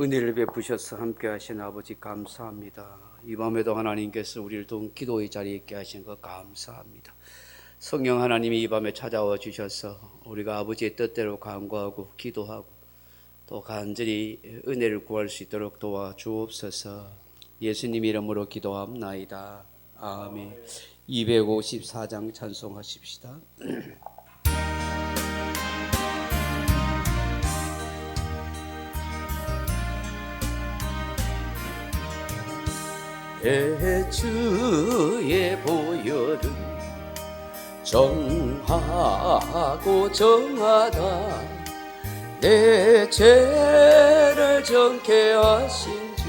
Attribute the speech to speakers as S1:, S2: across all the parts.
S1: 은혜를 베푸셔서 함께 하신 아버지 감사합니다. 이 밤에도 하나님께서 우리를 동 기도의 자리에 있게 하신 것 감사합니다. 성령 하나님이 이 밤에 찾아와 주셔서 우리가 아버지의 뜻대로 간구하고 기도하고 또 간절히 은혜를 구할 수 있도록 도와주옵소서. 예수님 이름으로 기도합나이다. 아멘. 254장 찬송하십시다. 주의 보혈은 정하고 정하다. 내 죄를 정케 하신 주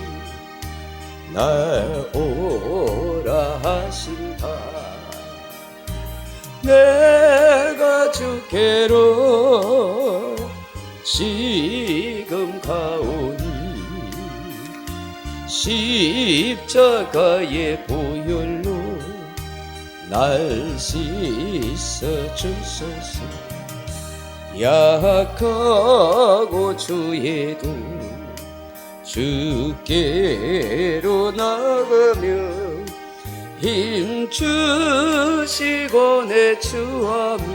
S1: 날 오라 하신다. 내가 주께로 지금 가오니 십자가의 보혈로 날 씻어 주소서. 약하고 주의도 주께로 나가며 힘 주시고 내 주함을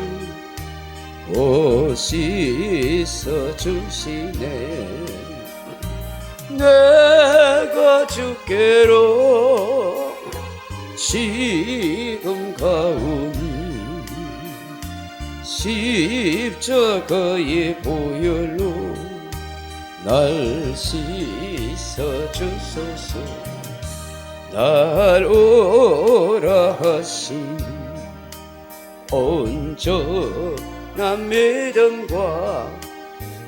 S1: 오 씻어 주시네. 내가 주께로 지금 가오니 십자가의 보혈로 날 씻어 주소서. 날 오라 하신 온전한 믿음과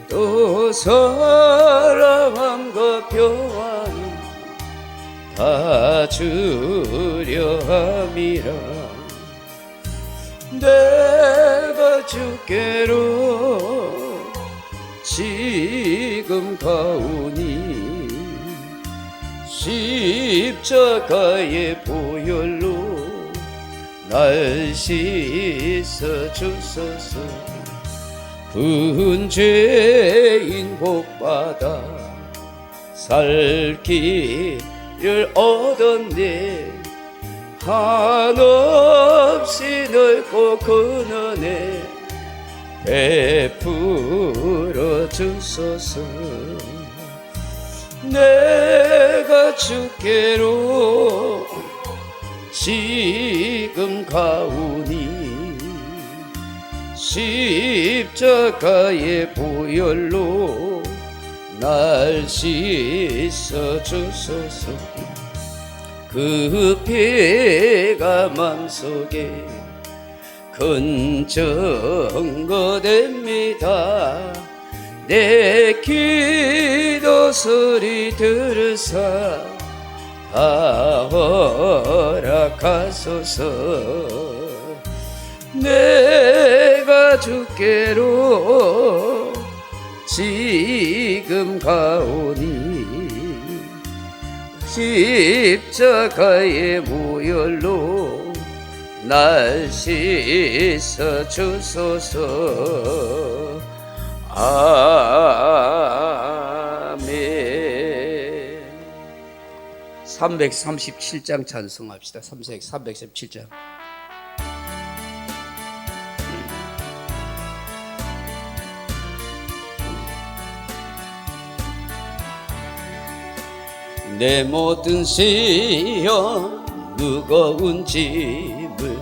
S1: 또 사랑함과 평안을 다 주려 함이라. 내가 주께로 지금 가오니 십자가의 보혈로 날 씻어 주소서. 큰 죄인 복받아 살 길을 얻었네. 한없이 넓고 큰 은혜 베풀어 주소서. 내가 주께로 지금 가오니 십자가의 보혈로 날 씻어 주소서. 그 피가 맘속에 큰 증거됩니다. 내 기도 소리 들으사 다 허락하소서. 내가 주께로 지금 가오니 십자가의 보혈로 날 씻어 주소서. 아멘. 337장 찬송합시다. 337장. 내 모든 시험 무거운 짐을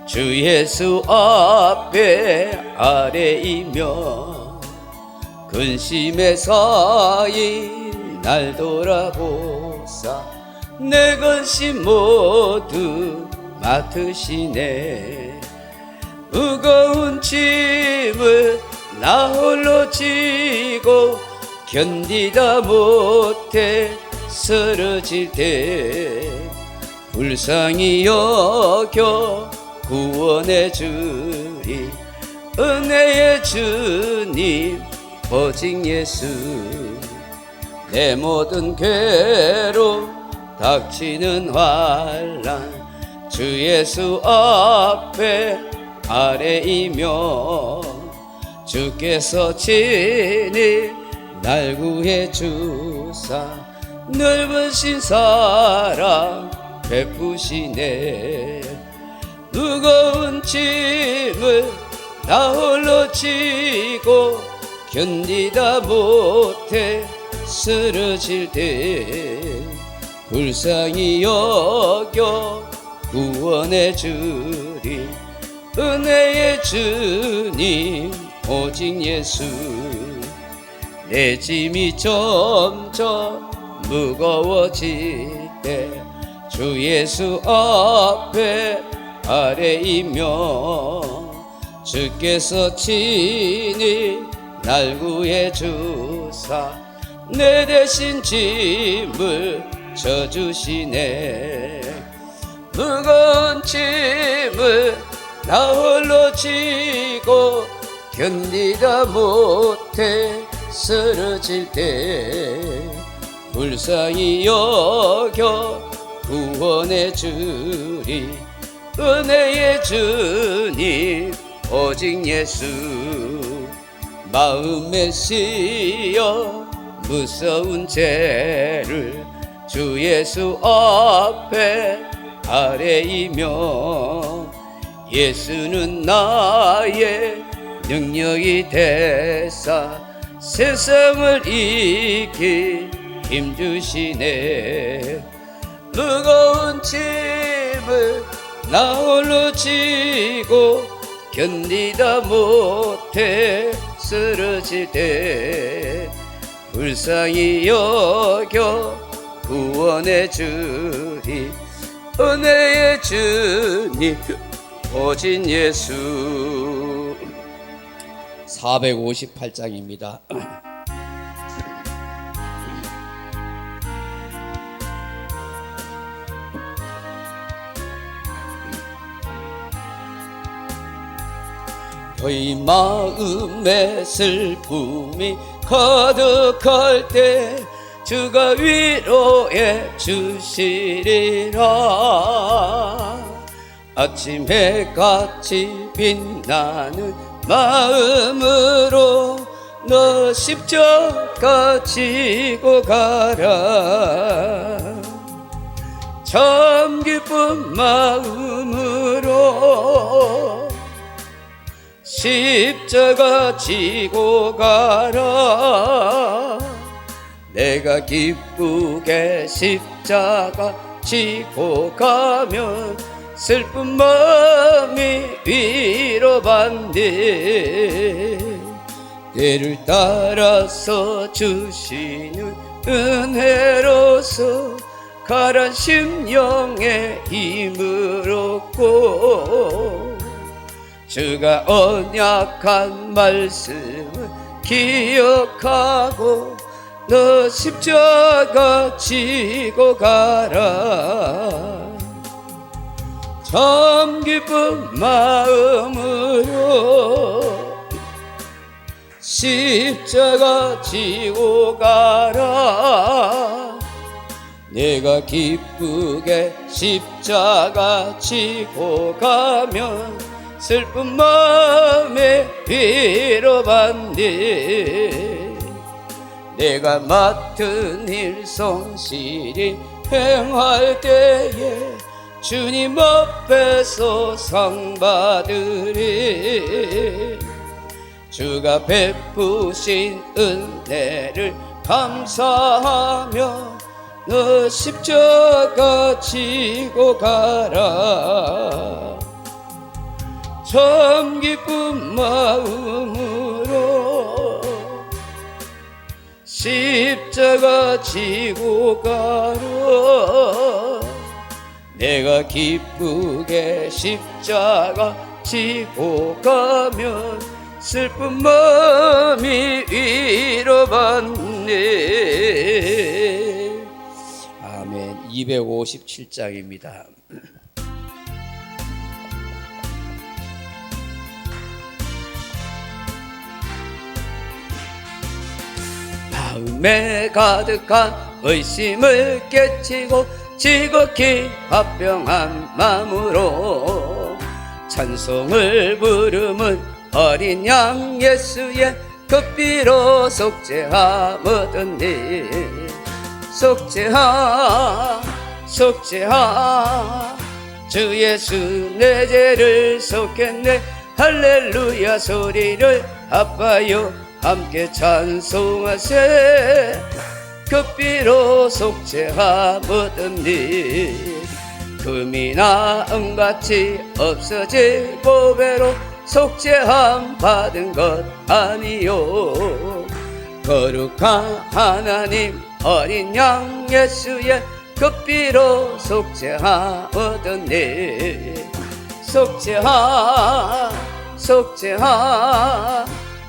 S1: 주 예수 앞에 아래이며 근심에 쌓인 날 돌아보사 내 근심 모두 맡으시네. 무거운 짐을 나 홀로 지고 견디다 못해 쓰러질 때 불쌍히 여겨 구원해 주리 은혜의 주님 오직 예수. 내 모든 괴로움 닥치는 환난 주 예수 앞에 아래이며 주께서 친히 날 구해 주사 주사 넓으신 사랑 베푸시네. 무거운 짐을 나 홀로 지고 견디다 못해 쓰러질 때 불쌍히 여겨 구원해 주리 은혜의 주님 오직 예수. 내 짐이 점점 무거워질 때 주 예수 앞에 아뢰이며 주께서 친히 날 구해 주사 내 대신 짐을 져주시네. 무거운 짐을 나 홀로 지고 견디다 못해 쓰러질 때 불쌍히 여겨 구원해 주리 은혜의 주님 오직 예수. 마음에 씌어 무서운 죄를 주 예수 앞에 아뢰이며 예수는 나의 능력이 되사 세상을 이길 힘주시네. 무거운 짐을 나 홀로 지고 견디다 못해 쓰러질 때 불쌍히 여겨 구원해 주리 은혜의 주님 오직 예수. 458장입니다. 너희 마음에 슬픔이 가득할 때 주가 위로해 주시리라. 아침 해같이 빛나는 마음으로 너 십자가 지고 가라. 참 기쁜 마음으로 십자가 지고 가라. 내가 기쁘게 십자가 지고 가면 슬픈 마음이 위로받네. 때를 따라서 주시는 은혜로서 가란 심령에 힘을 얻고 주가 언약한 말씀을 기억하고 너 십자가 지고 가라. 참 기쁜 마음으로 십자가 지고 가라. 내가 기쁘게 십자가 지고 가면 슬픈 마음에 위로받네. 내가 맡은 일 성실히 행할 때에 주님 앞에서 상 받으리. 주가 베푸신 은혜를 감사하며 너 십자가 지고 가라. 참 기쁜 마음으로 십자가 지고 가라. 내가 기쁘게 십자가 지고 가면 슬픈 마음이 위로받네. 아멘. 257장입니다. 마음에 가득한 의심을 깨치고 지극히 화평한 마음으로 찬송을 부르면 어린 양 예수의 그 피로 속죄함 얻었네. 속죄하 속죄하 주 예수 내 죄를 속했네 할렐루야 소리를 아파요 함께 찬송하세 그 피로 속죄하 모든 일 금이나 은같이 없어질 보배로 속죄함 받은 것 아니요 거룩한 하나님 어린 양 예수의 그 피로 속죄하 모든 일 속죄하 속죄하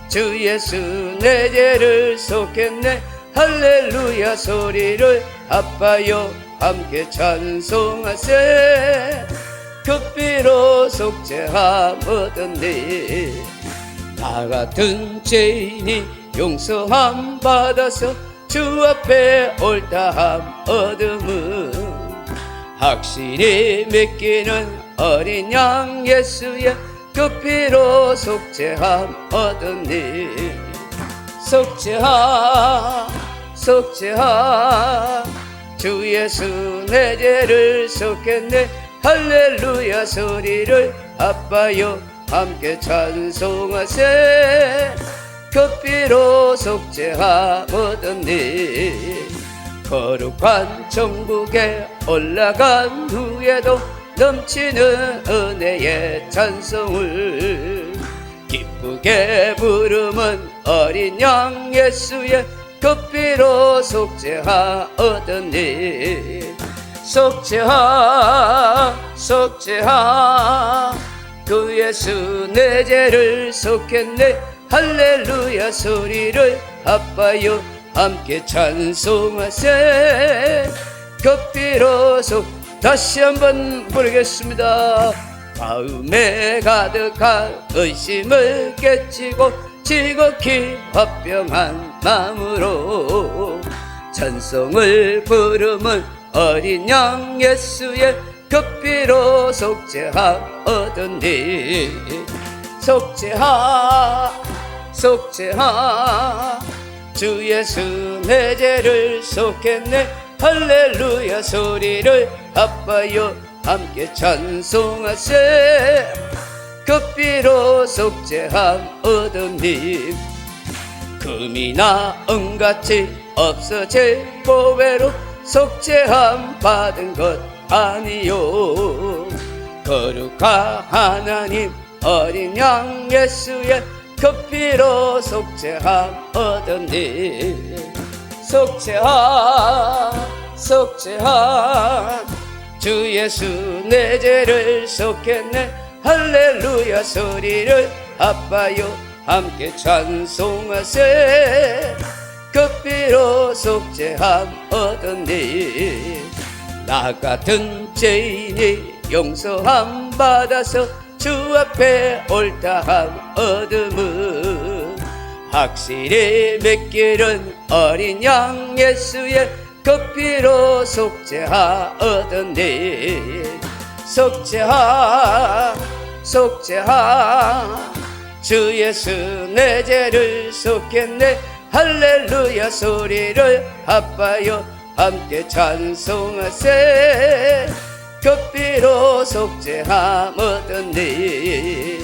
S1: 주 예수 내 죄를 속했네 할렐루야 소리를 아파요 함께 찬송하세 그 피로 속죄하 모든 일 나 같은 죄인이 용서함 받아서 주 앞에 옳다함 얻음은 확실히 믿기는 어린 양 예수의 그 피로 속죄함 얻은 일 속죄하 속죄하 주 예수 내 죄를 속했네 할렐루야 소리를 아파요 함께 찬송하세 그 피로 속죄하 모든 일 거룩한 천국에 올라간 후에도 넘치는 은혜의 찬송을 기쁘게 부르면 어린 양 예수의 그 피로 속죄하 얻은 일 속죄하 속죄하 그 예수 내 죄를 속했네 할렐루야 소리를 아파요 함께 찬송하세 그 피로 속 다시 한번 부르겠습니다. 마음에 가득한 의심을 깨치고 지극히 화평한 마음으로 찬송을 부르면 어린 양 예수의 그 피로 속죄함 얻은 일 속죄하 속죄하 주 예수 내 죄를 속했네 할렐루야 소리를 아파요 함께 찬송하세 그 피로 속죄함 얻은 일 금이나 은같이 없어질 보배로 속죄함 받은 것 아니요 거룩한 하나님 어린 양 예수의 그 피로 속죄함 얻은 일 속죄하 속죄하 주 예수 내 죄를 속했네 할렐루야 소리를 아파요 함께 찬송하세 그 피로 속죄함 얻은 일 나 같은 죄인이 용서함 받아서 주 앞에 옳다함 얻음은 확실히 믿기는 어린 양 예수의 그 피로 속죄하 얻은 일 속죄하 속죄하 주 예수 내 죄를 속했네 할렐루야 소리를 아파요 함께 찬송하세 그 피로 속죄함 얻은 일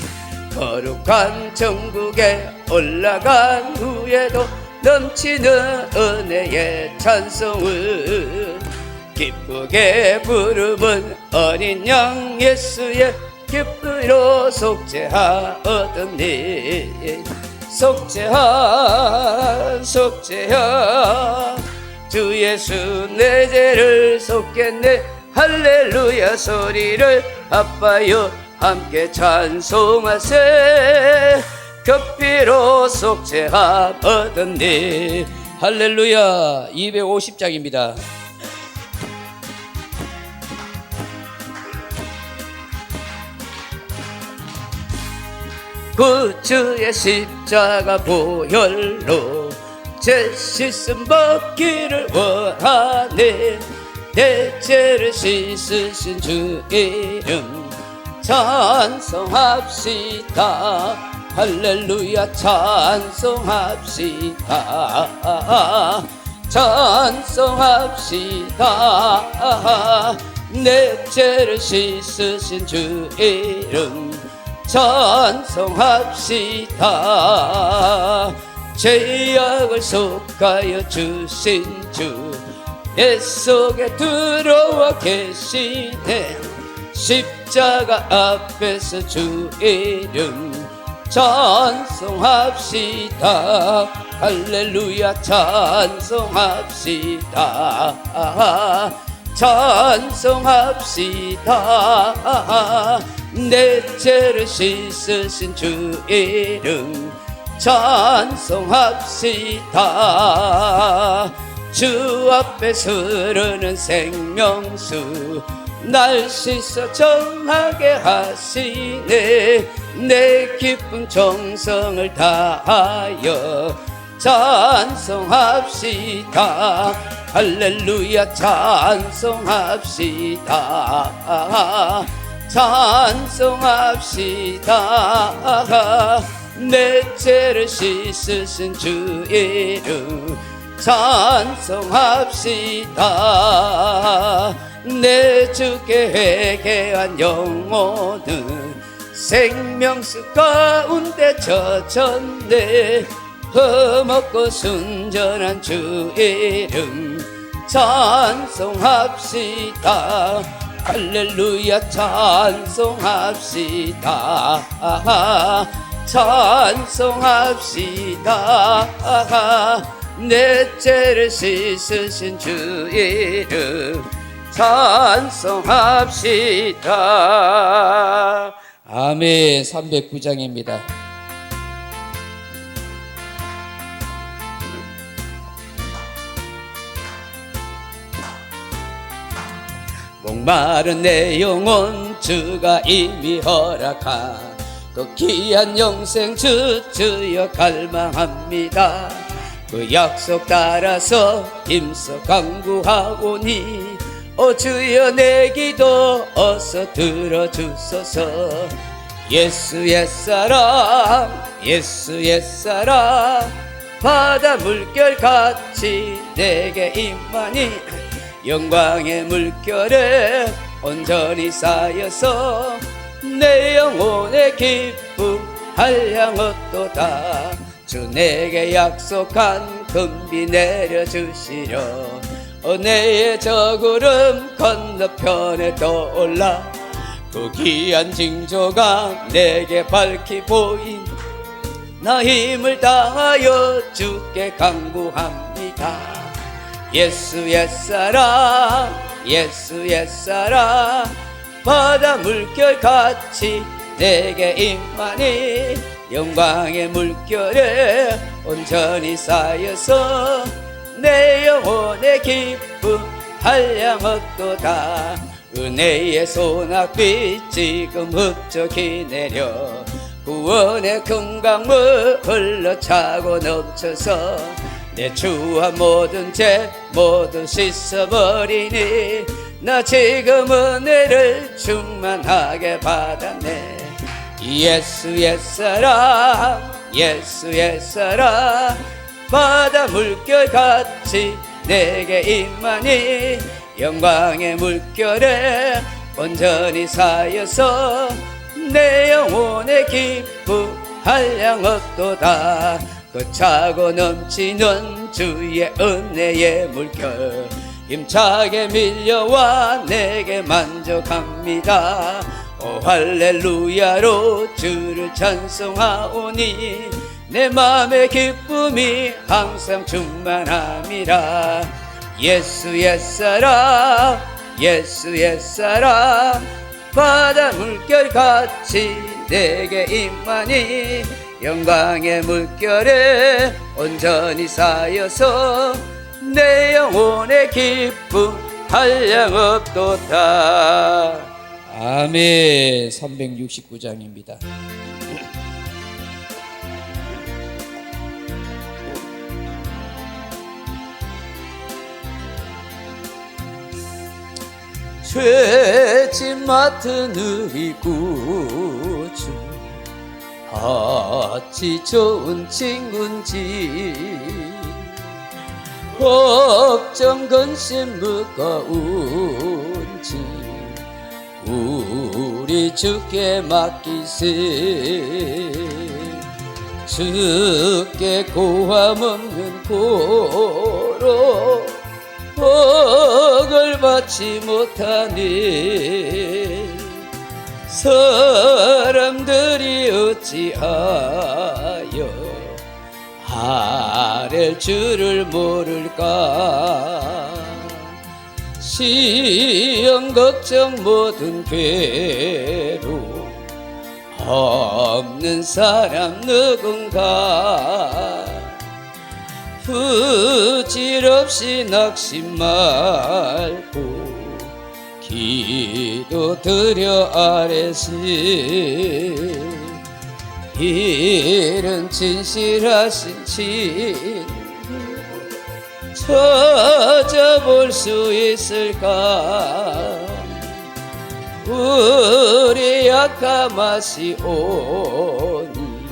S1: 거룩한 천국에 올라간 후에도 넘치는 은혜의 찬송을 기쁘게 부르면 어린 양 예수의 기쁘로 속죄하 얻은 일 속죄하 속죄하 주 예수 내 죄를 속했네 할렐루야 소리를 아파요 함께 찬송하세 그 피로 속죄함 얻은 일 할렐루야 250장입니다. 그 주의 십자가 보혈로 제 씻음 벗기를 원하네 내 죄를 씻으신 주 이름 찬송합시다 할렐루야 찬송합시다 찬송합시다. 내 죄를 씻으신 주 이름 찬송합시다. 죄악을 속하여 주신 주 내 속에 들어와 계시네. 십자가 앞에서 주 이름 찬송합시다. 할렐루야 찬송합시다. 찬송합시다. 내 죄를 씻으신 주 이름 찬송합시다. 주 앞에 흐르는 생명수 날 씻어 정하게 하시네. 내 기쁜 정성을 다하여 찬송합시다. 할렐루야 찬송합시다. 찬송합시다. 내 죄를 씻으신 주 이름 찬송합시다. 내 주께 회개한 영혼은 생명수 가운데 젖었네. 흠없고 순전한 주 이름 찬송합시다. 할렐루야 찬송합시다. 찬송합시다. 내 죄를 씻으신 주 이름 찬송합시다. 아멘. 309장입니다. 목마른 내 영혼 주가 이미 허락한 그 귀한 영생 주여 갈망합니다. 그 약속 따라서 힘써 간구하오니 주여 내 기도 어서 들어주소서. 예수 옛사람 예수 옛사람 바다 물결같이 내게 임하니 영광의 물결에 온전히 쌓여서 내 영혼의 기쁨 한량없도다. 주 내게 약속한 금비 내려주시려. 내의 저 구름 건너편에 떠올라 그 귀한 징조가 내게 밝히 보인 나 힘을 다하여 주께 간구합니다. 예수 옛사람 예수 옛사람 바다 물결같이 내게 임하니 영광의 물결에 온전히 쌓여서 내 영혼의 기쁨 한량없도다. 은혜의 소낙빛 지금 흡족히 내려 구원의 큰 강물 흘러차고 넘쳐서 내 주와 모든 죄 모두 씻어버리니 나 지금 은혜를 충만하게 받았네. 예수 옛사람 예수 옛사람 바다 물결같이 내게 임하니 영광의 물결에 온전히 쌓여서 내 영혼의 기쁨 한량없도다. 그 차고 넘치는 주의 은혜의 물결 힘차게 밀려와 내게 만족합니다. 오 할렐루야로 주를 찬송하오니 내 맘의 기쁨이 항상 충만함이라. 예수 옛사람 예수 옛사람 바다 물결같이 내게 임하니 영광의 물결에 온전히 쌓여서 내 영혼의 기쁨 한량없도다. 아멘. 369장입니다. 죄짐 맡은 우리 구주 어찌 좋은 친구인지 걱정 근심 무거운지 우리 주께 맡기세. 주께 고함 없는 고로 복을 받지 못하니 사람들이 어찌하여 아랠 줄을 모를까. 시험 걱정 모든 괴로움 없는 사람 누군가. 부질없이 낙심 말고 기도드려 아뢰시. 이런 진실하신 친구 찾아볼 수 있을까. 우리 약함하시 오니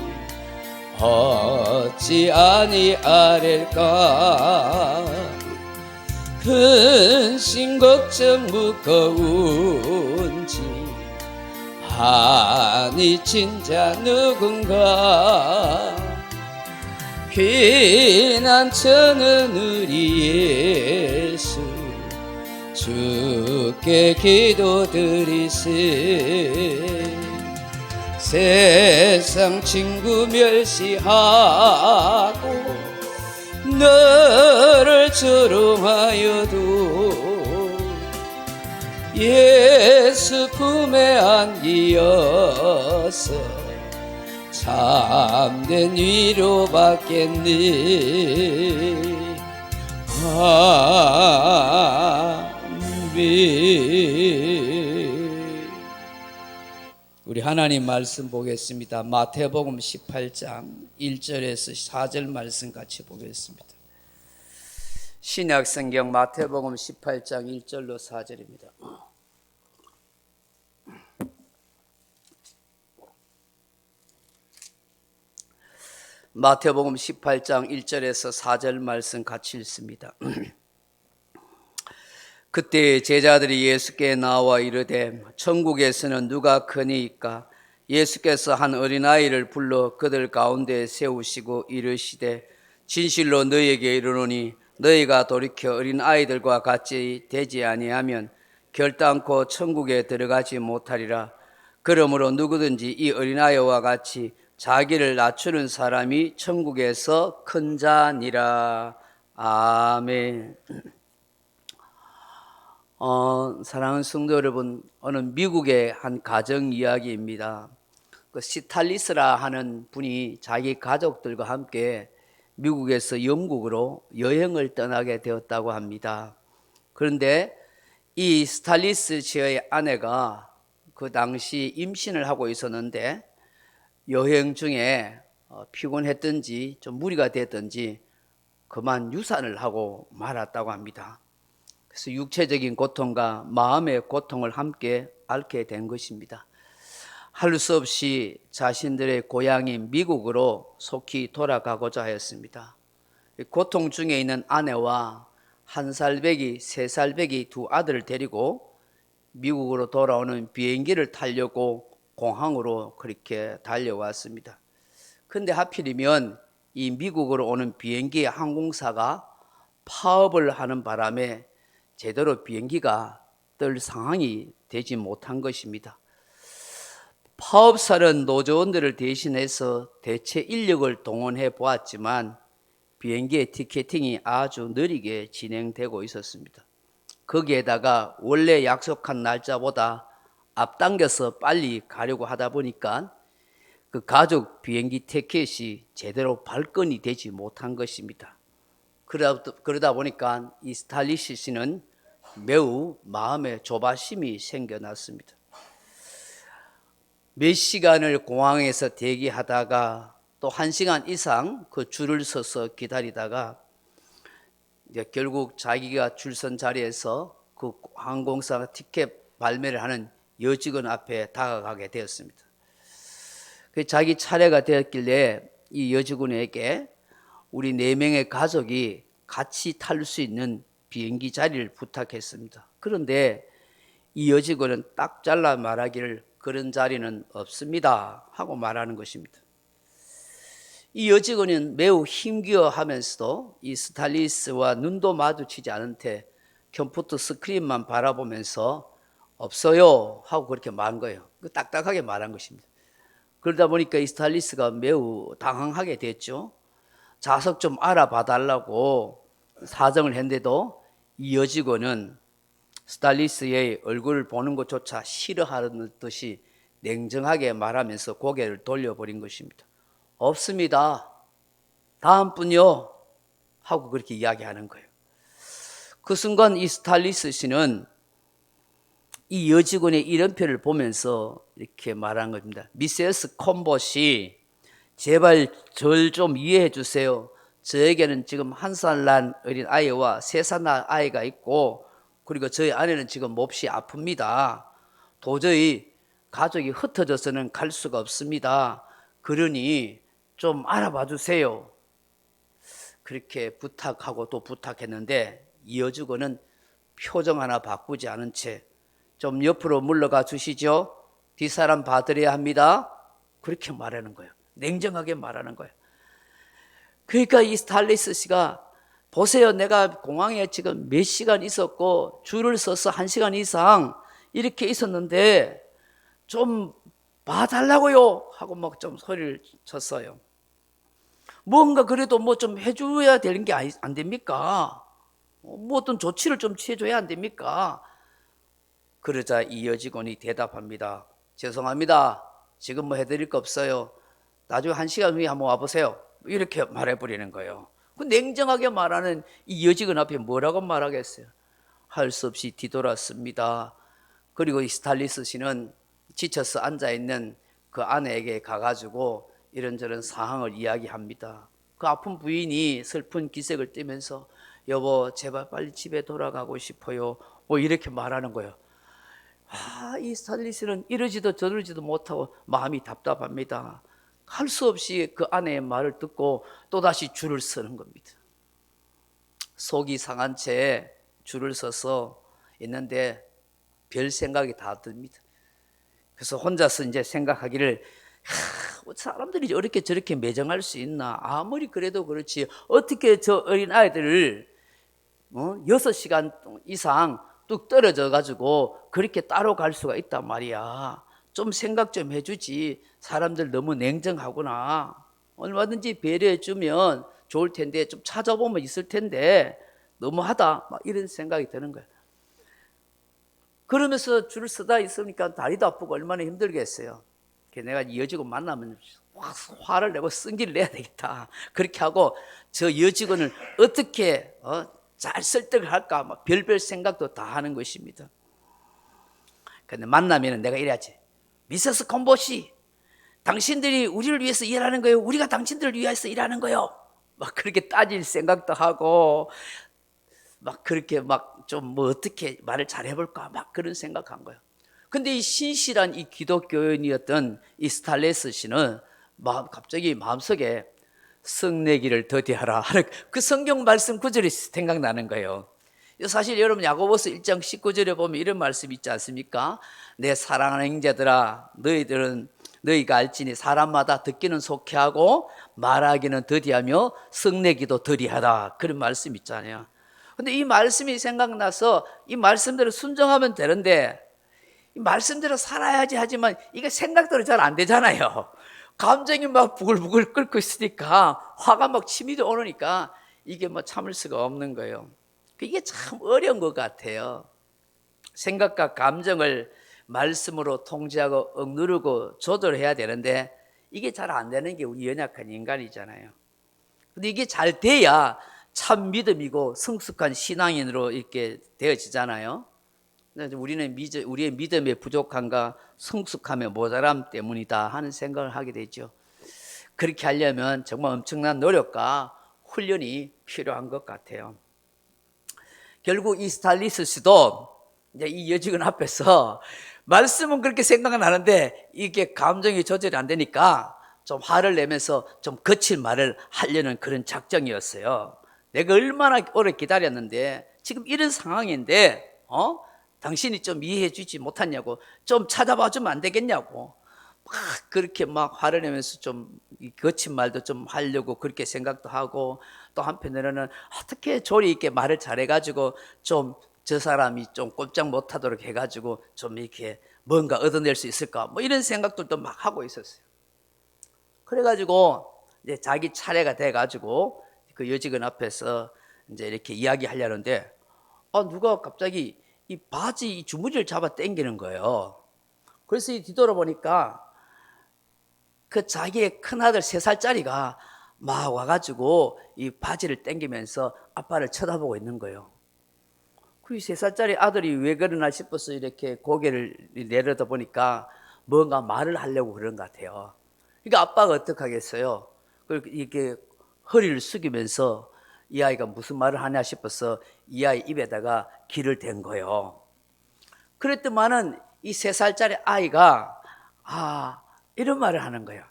S1: 어찌 아니하릴까. 근심 걱정 무거운지 아니 진짜 누군가. 피난처는 우리 예수 주께 기도드리세. 세상 친구 멸시하고 너를 조롱하여도 예수 품에 안기어서 참된 위로 받겠니. 아멘. 우리 하나님 말씀 보겠습니다. 마태복음 18장 1절에서 4절 말씀 같이 보겠습니다. 신약성경 마태복음 18장 1절로 4절입니다. 마태복음 18장 1절에서 4절 말씀 같이 읽습니다. 그때 제자들이 예수께 나와 이르되 천국에서는 누가 크니이까. 예수께서 한 어린아이를 불러 그들 가운데 세우시고 이르시되 진실로 너희에게 이르노니 너희가 돌이켜 어린아이들과 같이 되지 아니하면 결단코 천국에 들어가지 못하리라. 그러므로 누구든지 이 어린아이와 같이 자기를 낮추는 사람이 천국에서 큰 자니라. 아멘. 사랑하는 성도 여러분, 오늘 미국의 한 가정 이야기입니다. 그 시탈리스라 하는 분이 자기 가족들과 함께 미국에서 영국으로 여행을 떠나게 되었다고 합니다. 그런데 이 스탈리스 씨의 아내가 그 당시 임신을 하고 있었는데 여행 중에 피곤했든지 좀 무리가 됐든지 그만 유산을 하고 말았다고 합니다. 그래서 육체적인 고통과 마음의 고통을 함께 앓게 된 것입니다. 할 수 없이 자신들의 고향인 미국으로 속히 돌아가고자 하였습니다. 고통 중에 있는 아내와 1살배기, 3살배기 두 아들을 데리고 미국으로 돌아오는 비행기를 타려고 공항으로 그렇게 달려왔습니다. 그런데 하필이면 이 미국으로 오는 비행기 항공사가 파업을 하는 바람에 제대로 비행기가 뜰 상황이 되지 못한 것입니다. 파업사는 노조원들을 대신해서 대체 인력을 동원해 보았지만 비행기의 티켓팅이 아주 느리게 진행되고 있었습니다. 거기에다가 원래 약속한 날짜보다 앞당겨서 빨리 가려고 하다 보니까 그 가족 비행기 티켓이 제대로 발권이 되지 못한 것입니다. 그러다 보니까 이 스탈리시 씨는 매우 마음에 조바심이 생겨났습니다. 몇 시간을 공항에서 대기하다가 또 1시간 이상 그 줄을 서서 기다리다가 이제 결국 자기가 줄 선 자리에서 그 항공사 티켓 발매를 하는 여직원 앞에 다가가게 되었습니다. 자기 차례가 되었길래 이 여직원에게 우리 4명의 가족이 같이 탈 수 있는 비행기 자리를 부탁했습니다. 그런데 이 여직원은 딱 잘라 말하기를 그런 자리는 없습니다 하고 말하는 것입니다. 이 여직원은 매우 힘겨워하면서도 이 스타일리스트와 눈도 마주치지 않은 채 컴퓨터 스크린만 바라보면서 없어요 하고 그렇게 말한 거예요. 딱딱하게 말한 것입니다. 그러다 보니까 이 스타일리스트가 매우 당황하게 됐죠. 좌석 좀 알아봐 달라고 사정을 했는데도 이 여직원은 스타일리스트의 얼굴을 보는 것조차 싫어하는 듯이 냉정하게 말하면서 고개를 돌려버린 것입니다. 없습니다. 다음 분요 하고 그렇게 이야기하는 거예요. 그 순간 이 스타일리스트는 이 여직원의 이름표를 보면서 이렇게 말한 겁니다. 미세스 콤봇이 제발 절 좀 이해해 주세요. 저에게는 지금 1살 난 어린 아이와 3살 난 아이가 있고 그리고 저희 아내는 지금 몹시 아픕니다. 도저히 가족이 흩어져서는 갈 수가 없습니다. 그러니 좀 알아봐 주세요. 그렇게 부탁하고 또 부탁했는데 이 여직원은 표정 하나 바꾸지 않은 채 좀 옆으로 물러가 주시죠. 뒷사람 봐드려야 합니다. 그렇게 말하는 거예요. 냉정하게 말하는 거예요. 그러니까 이 스타일리스트 씨가 보세요. 내가 공항에 지금 몇 시간 있었고 줄을 서서 1시간 이상 이렇게 있었는데 좀 봐달라고요 하고 막 좀 소리를 쳤어요. 뭔가 그래도 뭐 좀 해줘야 되는 게 안 됩니까? 뭐 어떤 조치를 좀 취해줘야 안 됩니까? 그러자 이 여직원이 대답합니다. 죄송합니다. 지금 뭐 해드릴 거 없어요. 나중에 1시간 후에 한번 와보세요. 이렇게 말해버리는 거예요. 그 냉정하게 말하는 이 여직원 앞에 뭐라고 말하겠어요? 할 수 없이 뒤돌았습니다. 그리고 이 스타일리스트 씨는 지쳐서 앉아있는 그 아내에게 가가지고 이런저런 상황을 이야기합니다. 그 아픈 부인이 슬픈 기색을 띠면서 여보 제발 빨리 집에 돌아가고 싶어요. 뭐 이렇게 말하는 거예요. 이 스타일리스트는 이러지도 저러지도 못하고 마음이 답답합니다. 할 수 없이 그 아내의 말을 듣고 또다시 줄을 서는 겁니다. 속이 상한 채 줄을 서서 있는데 별 생각이 다 듭니다. 그래서 혼자서 이제 생각하기를 사람들이 이렇게 저렇게 매정할 수 있나? 아무리 그래도 그렇지 어떻게 저 어린 아이들을 6시간 이상 뚝 떨어져 가지고 그렇게 따로 갈 수가 있단 말이야. 좀 생각 좀 해주지. 사람들 너무 냉정하구나. 얼마든지 배려해 주면 좋을 텐데 좀 찾아보면 있을 텐데 너무하다. 막 이런 생각이 드는 거야. 그러면서 줄을 서다 있으니까 다리도 아프고 얼마나 힘들겠어요. 내가 이 여직원 만나면 화를 내고 승기를 내야 되겠다. 그렇게 하고 저 여직원을 어떻게 잘 설득을 할까 막 별별 생각도 다 하는 것입니다. 근데 만나면 내가 이래야지. 미세스 콤봇이 당신들이 우리를 위해서 일하는 거예요? 우리가 당신들을 위해서 일하는 거예요? 막 그렇게 따질 생각도 하고 막 그렇게 막 좀 뭐 어떻게 말을 잘 해볼까 막 그런 생각한 거예요. 근데 이 신실한 이 기독교인이었던 이 스타일리스트 씨는 갑자기 마음속에 성내기를 더디하라 하는 그 성경 말씀 구절이 생각나는 거예요. 사실 여러분 야고보서 1장 19절에 보면 이런 말씀이 있지 않습니까? 내 사랑하는 형제들아 너희가 알지니 사람마다 듣기는 속히하고 말하기는 더디하며 성내기도 더디하다 그런 말씀 있잖아요. 근데 이 말씀이 생각나서 이 말씀대로 순종하면 되는데 이 말씀대로 살아야지 하지만 이게 생각대로 잘 안 되잖아요. 감정이 막 부글부글 끓고 있으니까 화가 막 치밀어 오르니까 이게 뭐 참을 수가 없는 거예요. 이게 참 어려운 것 같아요. 생각과 감정을 말씀으로 통제하고 억누르고 조절해야 되는데 이게 잘 안 되는 게 우리 연약한 인간이잖아요. 근데 이게 잘 돼야 참 믿음이고 성숙한 신앙인으로 이렇게 되어지잖아요. 우리는 우리의 믿음의 부족함과 성숙함의 모자람 때문이다 하는 생각을 하게 되죠. 그렇게 하려면 정말 엄청난 노력과 훈련이 필요한 것 같아요. 결국 이 스타일리스트 씨도 이제 이 여직원 앞에서 말씀은 그렇게 생각나는데 이게 감정이 조절이 안 되니까 좀 화를 내면서 좀 거칠 말을 하려는 그런 작정이었어요. 내가 얼마나 오래 기다렸는데 지금 이런 상황인데 당신이 좀 이해해 주지 못했냐고, 좀 찾아봐 주면 안 되겠냐고 막 그렇게 막 화를 내면서 좀 거친 말도 좀 하려고 그렇게 생각도 하고, 또 한편으로는 어떻게 조리 있게 말을 잘해가지고 좀 저 사람이 좀 꼼짝 못하도록 해가지고 좀 이렇게 뭔가 얻어낼 수 있을까, 뭐 이런 생각들도 막 하고 있었어요. 그래가지고 이제 자기 차례가 돼가지고 그 여직원 앞에서 이제 이렇게 이야기하려는데 누가 갑자기 이 바지 이 주머니를 잡아 당기는 거예요. 그래서 뒤돌아보니까 그 자기의 큰아들 3살짜리가 막 와가지고 이 바지를 당기면서 아빠를 쳐다보고 있는 거예요. 그 3살짜리 아들이 왜 그러나 싶어서 이렇게 고개를 내려다 보니까 뭔가 말을 하려고 그런 것 같아요. 그러니까 아빠가 어떻게 하겠어요? 이렇게 허리를 숙이면서 이 아이가 무슨 말을 하냐 싶어서 이 아이 입에다가 귀를 댄 거예요. 그랬더만은 이 3살짜리 아이가 이런 말을 하는 거예요.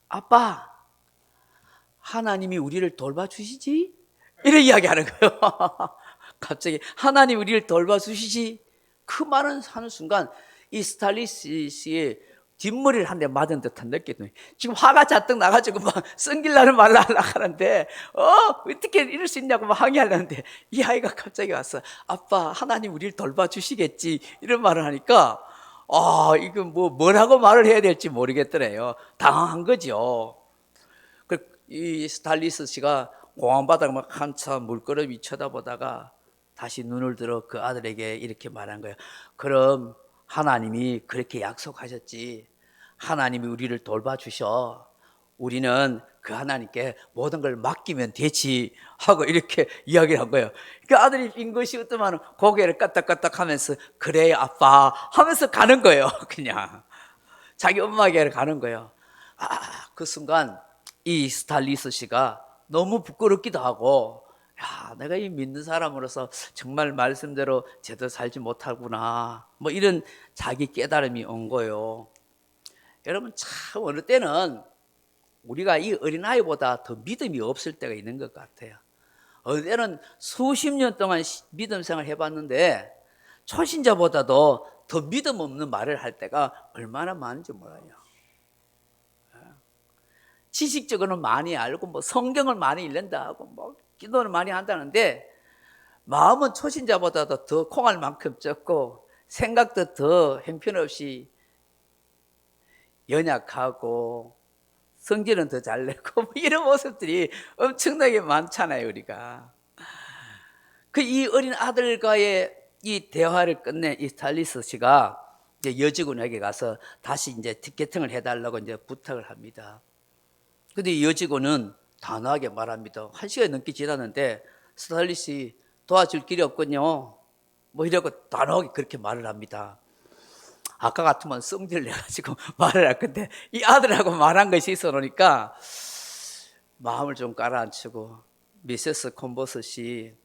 S1: 아빠, 하나님이 우리를 돌봐주시지? 이런 이야기 하는 거예요. 갑자기 하나님 우리를 돌봐주시지? 그 말을 하는 순간 이 스탈리스 씨의 뒷머리를 한 대 맞은 듯한 느낌이, 지금 화가 잔뜩 나가지고 막 성질나는 말을 하려고 하는데 어떻게 이럴 수 있냐고 막 항의하려는데 이 아이가 갑자기 와서 아빠 하나님 우리를 돌봐주시겠지 이런 말을 하니까 이거 뭐라고 말을 해야 될지 모르겠더래요. 당황한 거죠. 이 스탈리스 씨가 공항바닥 막 한참 물끄러미 쳐다보다가 다시 눈을 들어 그 아들에게 이렇게 말한 거예요. 그럼 하나님이 그렇게 약속하셨지. 하나님이 우리를 돌봐주셔. 우리는 그 하나님께 모든 걸 맡기면 되지 하고 이렇게 이야기를 한 거예요. 그 아들이 빈 것이 없더만 고개를 까딱까딱 하면서 그래 아빠 하면서 가는 거예요. 그냥 자기 엄마에게 가는 거예요. 그 순간 이 스탈리스 씨가 너무 부끄럽기도 하고, 내가 이 믿는 사람으로서 정말 말씀대로 제대로 살지 못하구나, 뭐 이런 자기 깨달음이 온 거예요. 여러분 참 어느 때는 우리가 이 어린아이보다 더 믿음이 없을 때가 있는 것 같아요. 어느 때는 수십 년 동안 믿음 생활 해봤는데 초신자보다도 더 믿음 없는 말을 할 때가 얼마나 많은지 몰라요. 지식적으로는 많이 알고 뭐 성경을 많이 읽는다 하고 뭐 기도를 많이 한다는데 마음은 초신자보다도 더 콩알 만큼 적고 생각도 더 형편없이 연약하고 성질은 더 잘 내고 뭐 이런 모습들이 엄청나게 많잖아요. 우리가 이 어린 아들과의 이 대화를 끝낸 이 스탈리스 씨가 이제 여직원에게 가서 다시 이제 티켓팅을 해달라고 이제 부탁을 합니다. 근데 여직원은 단호하게 말합니다. 1시간이 넘게 지났는데 스탈리스 도와줄 길이 없군요. 뭐 이러고 단호하게 그렇게 말을 합니다. 아까 같으면 성질을 내가지고 말을 할 건데 이 아들하고 말한 것이 있어 놓으니까 마음을 좀 가라앉히고 미세스 콤버스씨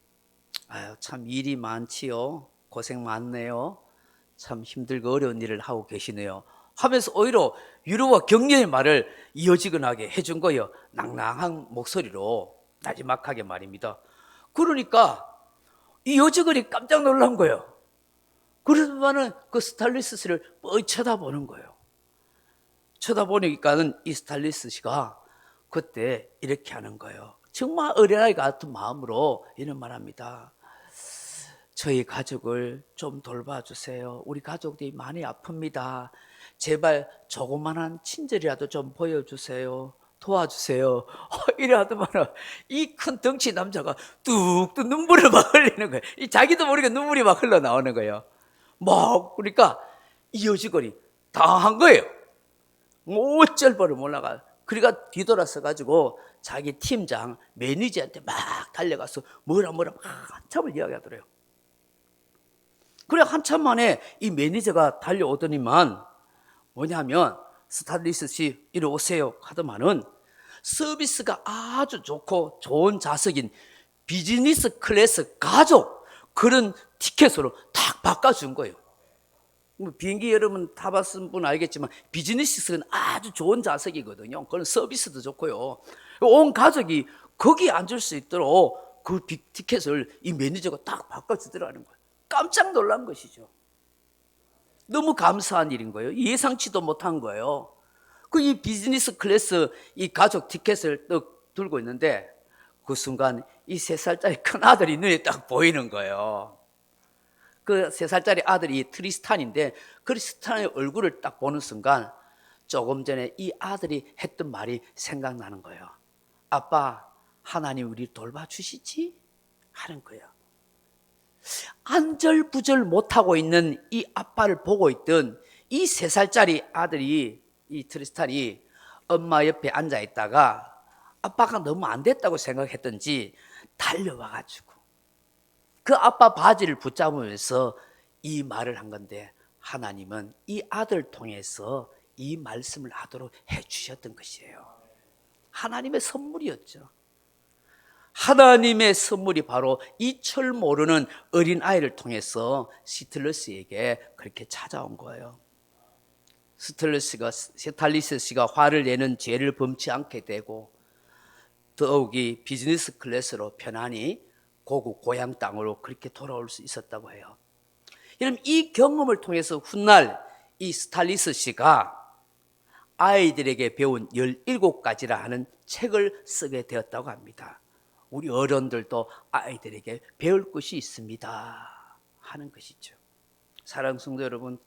S1: 참 일이 많지요. 고생 많네요. 참 힘들고 어려운 일을 하고 계시네요 하면서 오히려 위로와 격려의 말을 이어지근하게 해준 거예요. 낭낭한 목소리로 나지막하게 말입니다. 그러니까 이 여직원이 깜짝 놀란 거예요. 그러더만은 그 스탈리스 씨를 뻔히 쳐다보는 거예요. 쳐다보니까는 이 스탈리스 씨가 그때 이렇게 하는 거예요. 정말 어린아이 같은 마음으로 이런 말합니다. 저희 가족을 좀 돌봐주세요. 우리 가족들이 많이 아픕니다. 제발 조그만한 친절이라도 좀 보여주세요. 도와주세요. 이래 하더만 이 큰 덩치 남자가 뚝뚝 눈물을 막 흘리는 거예요. 자기도 모르게 눈물이 막 흘러나오는 거예요. 그러니까 이 여직원이 당한 거예요. 어쩔 바를 몰라가. 그러니까 뒤돌아서 가지고 자기 팀장 매니저한테 막 달려가서 뭐라 막 한참을 이야기하더래요. 그래 한참 만에 이 매니저가 달려오더니만 뭐냐면 스탈리스 씨 이리 오세요 하더만은 서비스가 아주 좋고 좋은 좌석인 비즈니스 클래스 가족 그런 티켓으로 딱 바꿔준 거예요. 비행기 여러분 타봤은 분 알겠지만 비즈니스는 아주 좋은 좌석이거든요. 그런 서비스도 좋고요. 온 가족이 거기 앉을 수 있도록 그 빅티켓을 이 매니저가 딱 바꿔주더라는 거예요. 깜짝 놀란 것이죠. 너무 감사한 일인 거예요. 예상치도 못한 거예요. 그 이 비즈니스 클래스 이 가족 티켓을 딱 들고 있는데 그 순간 이 3살짜리 큰 아들이 눈에 딱 보이는 거예요. 그 3살짜리 아들이 트리스탄인데 트리스탄의 얼굴을 딱 보는 순간 조금 전에 이 아들이 했던 말이 생각나는 거예요. 아빠, 하나님 우리 돌봐주시지? 하는 거예요. 안절부절 못하고 있는 이 아빠를 보고 있던 이 3살짜리 아들이, 이 트리스탄이 엄마 옆에 앉아 있다가 아빠가 너무 안 됐다고 생각했던지 달려와가지고 그 아빠 바지를 붙잡으면서 이 말을 한 건데, 하나님은 이 아들 통해서 이 말씀을 하도록 해주셨던 것이에요. 하나님의 선물이었죠. 하나님의 선물이 바로 이 철 모르는 어린아이를 통해서 스탈리스에게 그렇게 찾아온 거예요. 스탈리스 씨가 화를 내는 죄를 범치 않게 되고 더욱이 비즈니스 클래스로 편안히 고국 고향 땅으로 그렇게 돌아올 수 있었다고 해요. 여러분, 이 경험을 통해서 훗날 이 스탈리스 씨가 아이들에게 배운 17가지라 하는 책을 쓰게 되었다고 합니다. 우리 어른들도 아이들에게 배울 것이 있습니다 하는 것이죠. 사랑하는 성도 여러분,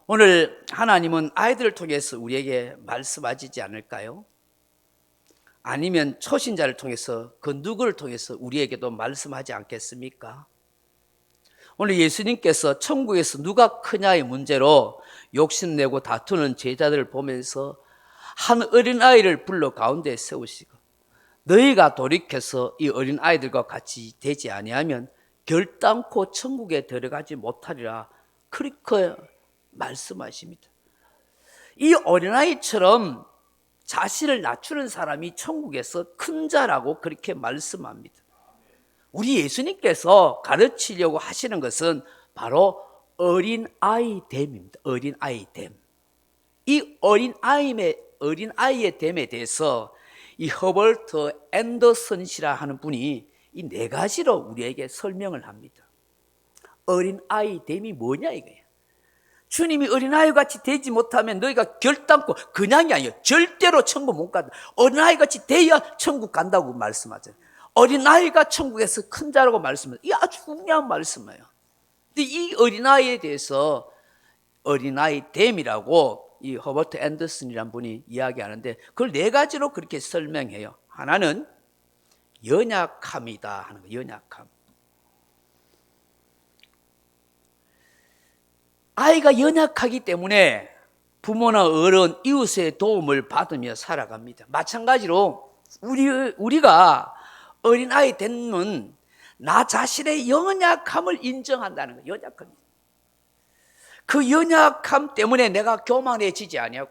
S1: 오늘 하나님은 아이들을 통해서 우리에게 말씀하시지 않을까요? 아니면 초신자를 통해서, 그 누구를 통해서 우리에게도 말씀하지 않겠습니까? 오늘 예수님께서 천국에서 누가 크냐의 문제로 욕심내고 다투는 제자들을 보면서 한 어린아이를 불러 가운데 세우시고, 너희가 돌이켜서 이 어린아이들과 같이 되지 아니하면 결단코 천국에 들어가지 못하리라, 그렇게 말씀하십니다. 이 어린아이처럼 자신을 낮추는 사람이 천국에서 큰 자라고 그렇게 말씀합니다. 우리 예수님께서 가르치려고 하시는 것은 바로 어린아이됨입니다. 어린아이됨. 이 어린아이의 됨에 대해서 이 허버트 앤더슨이라 하는 분이 이 4가지로 우리에게 설명을 합니다. 어린아이됨이 뭐냐 이거예요. 주님이 어린아이같이 되지 못하면 너희가 결단코, 그냥이 아니에요, 절대로 천국 못 간다. 어린아이같이 돼야 천국 간다고 말씀하잖아요. 어린아이가 천국에서 큰 자라고 말씀해요. 이 아주 중요한 말씀이에요. 근데 이 어린아이에 대해서 어린아이됨이라고 이 허버트 앤더슨이라는 분이 이야기하는데, 그걸 4가지로 그렇게 설명해요. 하나는 연약함이다 하는 거예요. 연약함. 아이가 연약하기 때문에 부모나 어른, 이웃의 도움을 받으며 살아갑니다. 마찬가지로 우리가 어린아이 되면 나 자신의 연약함을 인정한다는 거예요. 연약합니다. 그 연약함 때문에 내가 교만해지지 아니하고,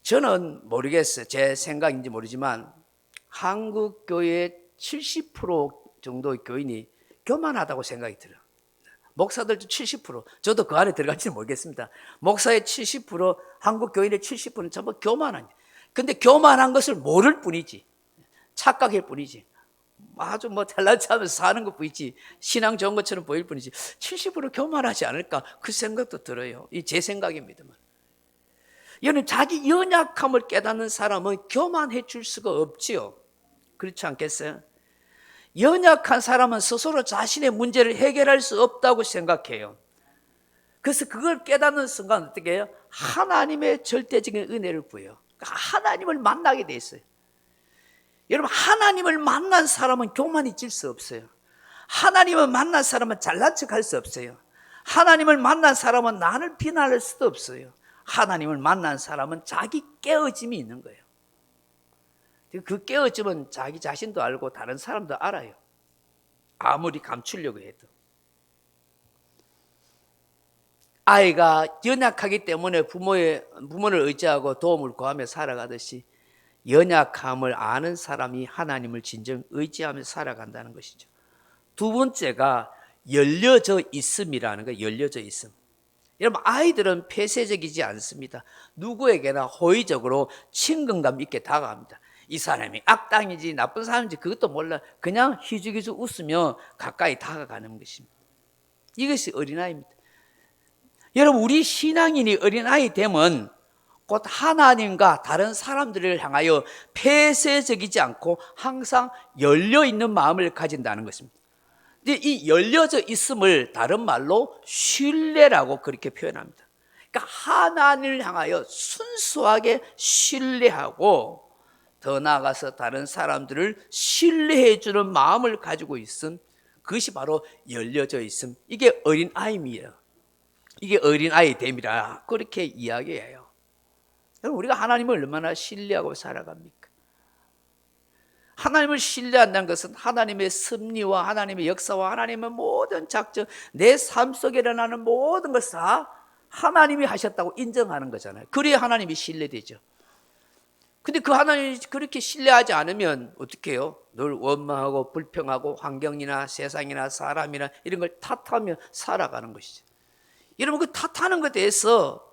S1: 저는 모르겠어요, 제 생각인지 모르지만 한국 교회의 70% 정도의 교인이 교만하다고 생각이 들어요. 목사들도 70%, 저도 그 안에 들어갈지는 모르겠습니다. 목사의 70%, 한국 교인의 70%는 전부 교만한. 근데 교만한 것을 모를 뿐이지, 착각일 뿐이지, 아주 잘난 척하면서 사는 것 뿐이지, 신앙 좋은 것처럼 보일 뿐이지 70% 교만하지 않을까, 그 생각도 들어요. 이 제 생각입니다만, 여러분, 자기 연약함을 깨닫는 사람은 교만해 줄 수가 없지요. 그렇지 않겠어요? 연약한 사람은 스스로 자신의 문제를 해결할 수 없다고 생각해요. 그래서 그걸 깨닫는 순간 어떻게 해요? 하나님의 절대적인 은혜를 구해요. 하나님을 만나게 돼 있어요. 여러분, 하나님을 만난 사람은 교만해질 수 없어요. 하나님을 만난 사람은 잘난 척할 수 없어요. 하나님을 만난 사람은 나를 비난할 수도 없어요. 하나님을 만난 사람은 자기 깨어짐이 있는 거예요. 그 깨어짐은 자기 자신도 알고 다른 사람도 알아요. 아무리 감추려고 해도. 아이가 연약하기 때문에 부모를 의지하고 도움을 구하며 살아가듯이, 연약함을 아는 사람이 하나님을 진정 의지하며 살아간다는 것이죠. 2번째가 열려져 있음이라는 거예요. 열려져 있음. 여러분, 아이들은 폐쇄적이지 않습니다. 누구에게나 호의적으로 친근감 있게 다가갑니다. 이 사람이 악당인지 나쁜 사람인지 그것도 몰라. 그냥 희죽희죽 웃으며 가까이 다가가는 것입니다. 이것이 어린아이입니다. 여러분, 우리 신앙인이 어린아이 되면 곧 하나님과 다른 사람들을 향하여 폐쇄적이지 않고 항상 열려있는 마음을 가진다는 것입니다. 근데 이 열려져 있음을 다른 말로 신뢰라고 그렇게 표현합니다. 그러니까 하나님을 향하여 순수하게 신뢰하고 더 나아가서 다른 사람들을 신뢰해 주는 마음을 가지고 있음, 그것이 바로 열려져 있음. 이게 어린아이입니다. 이게 어린아이 됨이라 그렇게 이야기해요. 여러분, 우리가 하나님을 얼마나 신뢰하고 살아갑니까? 하나님을 신뢰한다는 것은 하나님의 섭리와 하나님의 역사와 하나님의 모든 작전, 내 삶 속에 일어나는 모든 것을 다 하나님이 하셨다고 인정하는 거잖아요. 그래야 하나님이 신뢰되죠. 근데 그 하나님이 그렇게 신뢰하지 않으면 어떻게 해요? 늘 원망하고 불평하고 환경이나 세상이나 사람이나 이런 걸 탓하며 살아가는 것이죠. 여러분, 그 탓하는 것에 대해서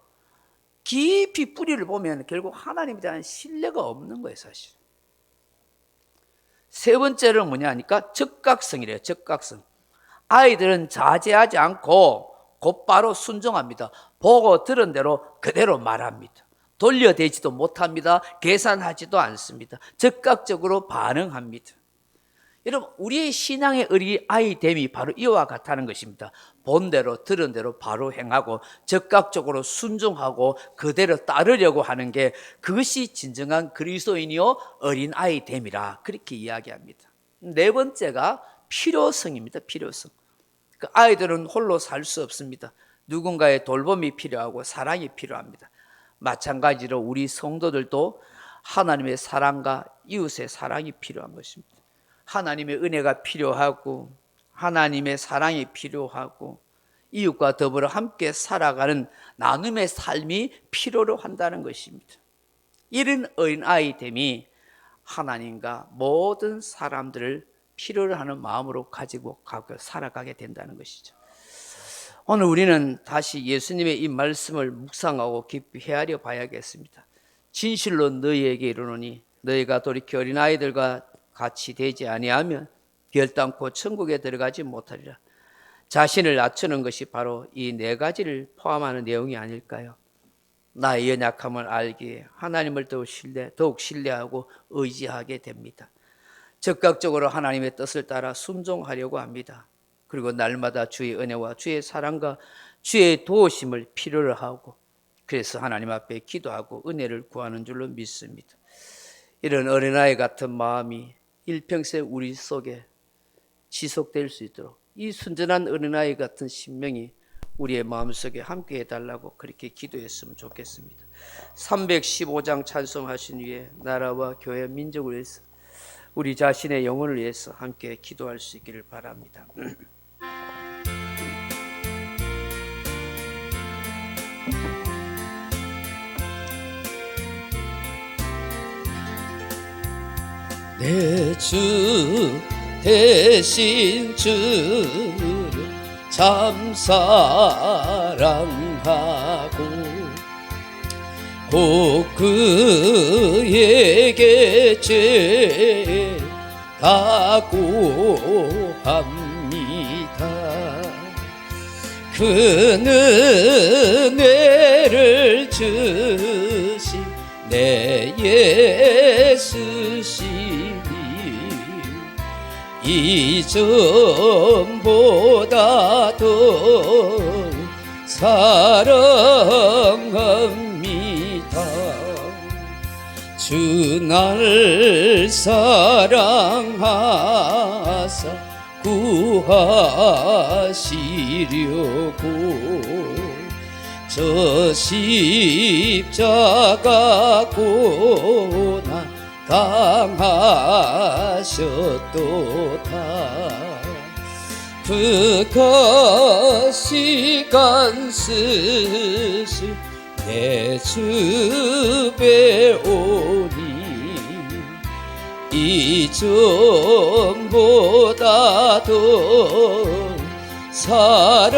S1: 깊이 뿌리를 보면 결국 하나님에 대한 신뢰가 없는 거예요, 사실. 세 번째는 뭐냐 하니까 적각성이래요. 적각성. 아이들은 자제하지 않고 곧바로 순종합니다. 보고 들은 대로 그대로 말합니다. 돌려대지도 못합니다. 계산하지도 않습니다. 즉각적으로 반응합니다. 여러분, 우리의 신앙의 어린아이됨이 바로 이와 같다는 것입니다. 본대로 들은 대로 바로 행하고 즉각적으로 순종하고 그대로 따르려고 하는 게, 그것이 진정한 그리스도인이요 어린아이됨이라 그렇게 이야기합니다. 네 번째가 필요성입니다. 필요성. 그 아이들은 홀로 살 수 없습니다. 누군가의 돌봄이 필요하고 사랑이 필요합니다. 마찬가지로 우리 성도들도 하나님의 사랑과 이웃의 사랑이 필요한 것입니다. 하나님의 은혜가 필요하고 하나님의 사랑이 필요하고 이웃과 더불어 함께 살아가는 나눔의 삶이 필요로 한다는 것입니다. 이런 어린아이됨이 하나님과 모든 사람들을 필요로 하는 마음으로 가지고 살아가게 된다는 것이죠. 오늘 우리는 다시 예수님의 이 말씀을 묵상하고 깊이 헤아려 봐야겠습니다. 진실로 너희에게 이르노니 너희가 돌이켜 어린아이들과 같이 되지 아니하면 결단코 천국에 들어가지 못하리라. 자신을 낮추는 것이 바로 이 네 가지를 포함하는 내용이 아닐까요? 나의 연약함을 알기에 하나님을 더욱 신뢰하고 의지하게 됩니다. 즉각적으로 하나님의 뜻을 따라 순종하려고 합니다. 그리고 날마다 주의 은혜와 주의 사랑과 주의 도우심을 필요로 하고, 그래서 하나님 앞에 기도하고 은혜를 구하는 줄로 믿습니다. 이런 어린아이 같은 마음이 일평생 우리 속에 지속될 수 있도록 이 순전한 어린아이 같은 심령이 우리의 마음속에 함께 해달라고 그렇게 기도했으면 좋겠습니다. 315장 찬송하신 후에 나라와 교회 민족을 위해서, 우리 자신의 영혼을 위해서 함께 기도할 수 있기를 바랍니다.
S2: 내 주 대신 주를 참 사랑하고 곧 그에게 죄 각오합니다. 그 은혜를 주신 내 예수시니 이전보다 더 사랑합니다. 주 날 사랑하사 구하시려고 저 십자가 고난 당하셨도다. 그 거시간 쓰신 내 주 배우니 이전보다 더 사랑합니다.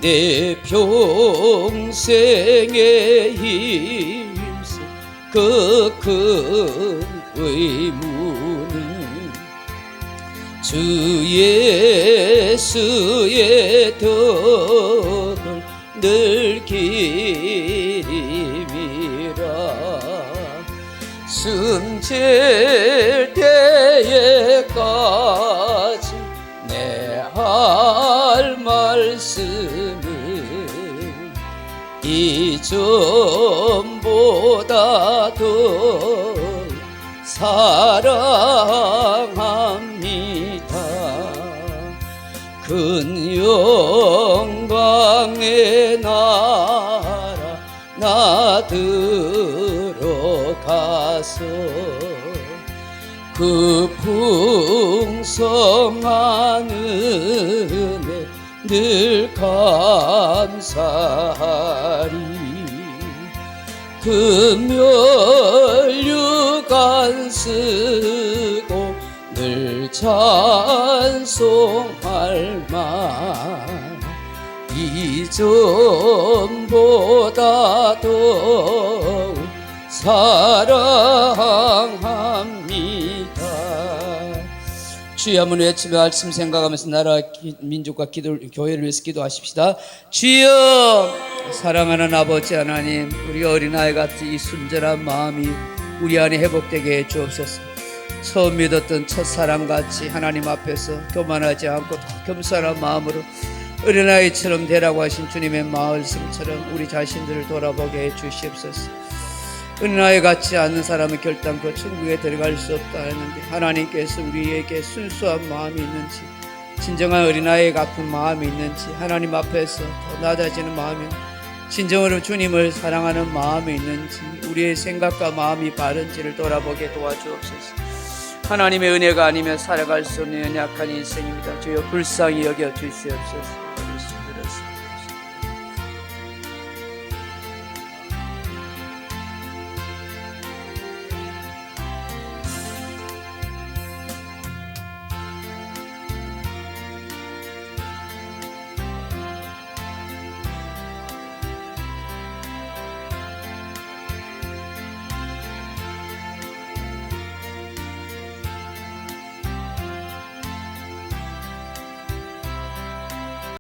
S2: 내 평생의 힘써 그 큰 의무는 주 예수의 덕을 늘 기림이라. 숨질 때에까지 내 할 말씀은 이전보다 더 사랑합니다. 큰 영광의 나라 나 들어가서 그 풍성한 은혜 늘 감사하리. 금혈육 안 쓰고 늘 찬송할 만 이전보다 더 사랑합니다. 주여 한번 외치며 말씀 생각하면서 나라 민족과 교회를 위해서 기도하십시다. 주여, 사랑하는 아버지 하나님, 우리 어린아이같이 이 순전한 마음이 우리 안에 회복되게 해 주옵소서. 처음 믿었던 첫사랑같이 하나님 앞에서 교만하지 않고 겸손한 마음으로 어린아이처럼 되라고 하신 주님의 말씀처럼 우리 자신들을 돌아보게 해 주시옵소서. 어린아이 같지 않은 사람은 결단코 천국에 들어갈 수 없다 했는데, 하나님께서 우리에게 순수한 마음이 있는지, 진정한 어린아이 같은 마음이 있는지, 하나님 앞에서 더 낮아지는 마음이, 진정으로 주님을 사랑하는 마음이 있는지, 우리의 생각과 마음이 바른지를 돌아보게 도와주옵소서. 하나님의 은혜가 아니면 살아갈 수 없는 연약한 인생입니다. 주여 불쌍히 여겨 주시옵소서.